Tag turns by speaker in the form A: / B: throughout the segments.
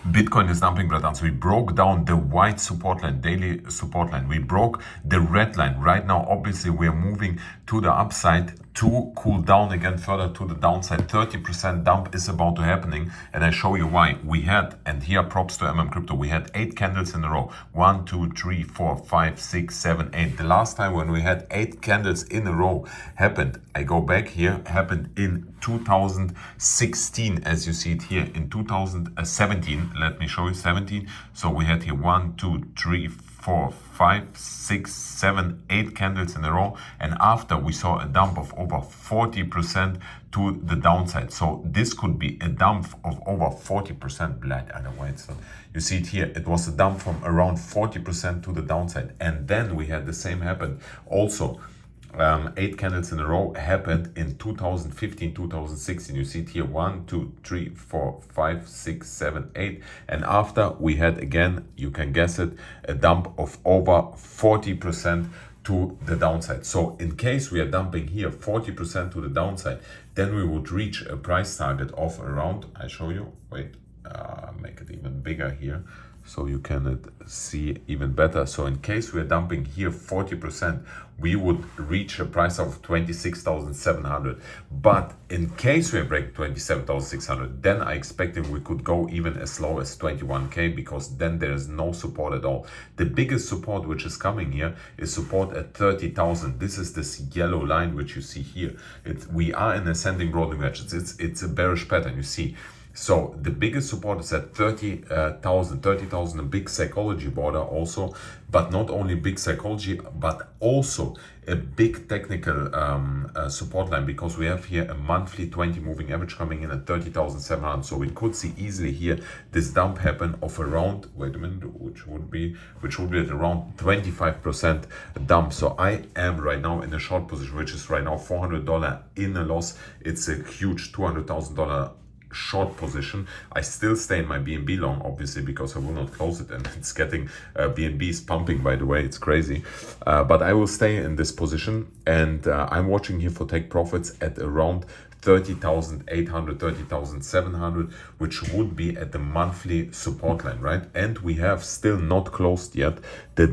A: Bitcoin is dumping, brethren. We broke down the white support line, daily support line. We broke the red line. Right now, obviously, we are moving to the upside to cool down again further to the downside. 30% dump is about to happening, and I show you why. We had, and here props to Crypto, we had 8 candles in a row. 1, 2, 3, 4, 5, 6, 7, 8. The last time when we had 8 candles in a row happened, I go back here, happened in 2016, as you see it here, in 2017. Let me show you 17. So we had here 1, 2, 3, 4, 5, 6, 7, 8 candles in a row, and after we saw a dump of over 40% to the downside. So this could be a dump of over 40%. Blood and white. So you see it here, it was a dump from around 40% to the downside, and then we had the same happen also. 8 candles in a row happened in 2015, 2016. You see it here, 1, 2, 3, 4, 5, 6, 7, 8. And after we had again, you can guess it, a dump of over 40% to the downside. So in case we are dumping here 40% to the downside, then we would reach a price target of around, I show you, wait, make it even bigger here, so you can see even better. So in case we're dumping here 40%, we would reach a price of 26,700. But in case we break 27,600, then I expected we could go even as low as 21K, because then there is no support at all. The biggest support which is coming here is support at 30,000. This is this yellow line which you see here. We are in ascending broadening wedge. It's a bearish pattern, you see. So the biggest support is at 30,000, a big psychology border also, but not only big psychology, but also a big technical support line, because we have here a monthly 20 moving average coming in at 30,700. So we could see easily here this dump happen of around, wait a minute, which would be at around 25% dump. So I am right now in a short position, which is right now $400 in a loss. It's a huge $200,000 short position. I still stay in my BNB long, obviously, because I will not close it, and it's getting BNB is pumping, by the way, it's crazy, but I will stay in this position, and I'm watching here for take profits at around 30,800, 30,700, which would be at the monthly support line, right? And we have still not closed yet the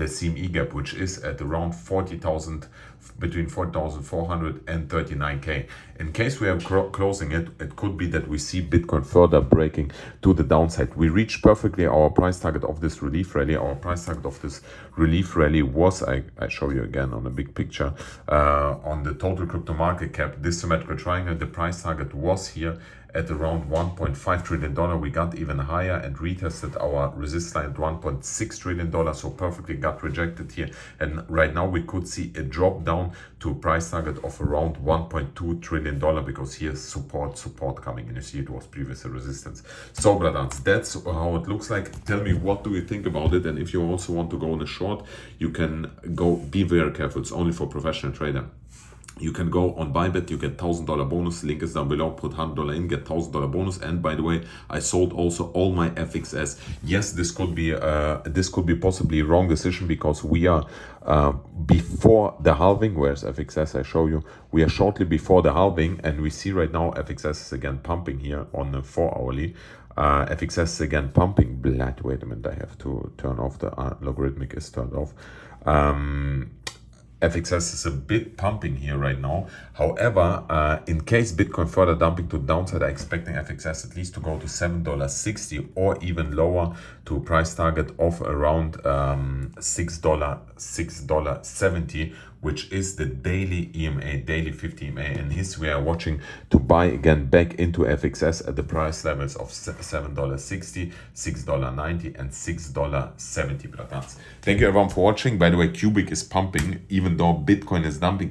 A: CME gap, which is at around 40,000, between 40,400 and 39K. In case we are closing it, it could be that we see Bitcoin further breaking to the downside. We reached perfectly our price target of this relief rally. Our price target of this relief rally was, I show you again on the big picture, on the total crypto market cap, this symmetrical triangle, the price target was here at around $1.5 trillion. We got even higher and retested our resist line at $1.6 trillion, so perfectly got rejected here. And right now we could see a drop down to a price target of around $1.2 trillion, because here's support coming, and you see it was previously resistance. So brothers, that's how it looks like. Tell me, what do you think about it? And if you also want to go on a short, you can go, be very careful, it's only for professional trader. You can go on Bybit, you get $1,000 bonus, link is down below, put $100 in, get $1,000 bonus. And by the way, I sold also all my FXS. Yes, this could be possibly a wrong decision, because we are before the halving. Where's FXS? I show you. We are shortly before the halving, and we see right now FXS is again pumping here on the 4-hourly. FXS is again pumping. Blood, wait a minute, I have to turn off the logarithmic is turned off. FXS is a bit pumping here right now. However, in case Bitcoin further dumping to the downside, I'm expecting FXS at least to go to $7.60 or even lower, to a price target of around $6.70, which is the daily EMA, daily 50 EMA. And here we are watching to buy again back into FXS at the price levels of $7.60, $6.90, and $6.70. Thank you everyone for watching. By the way, Cubic is pumping, even though Bitcoin is dumping.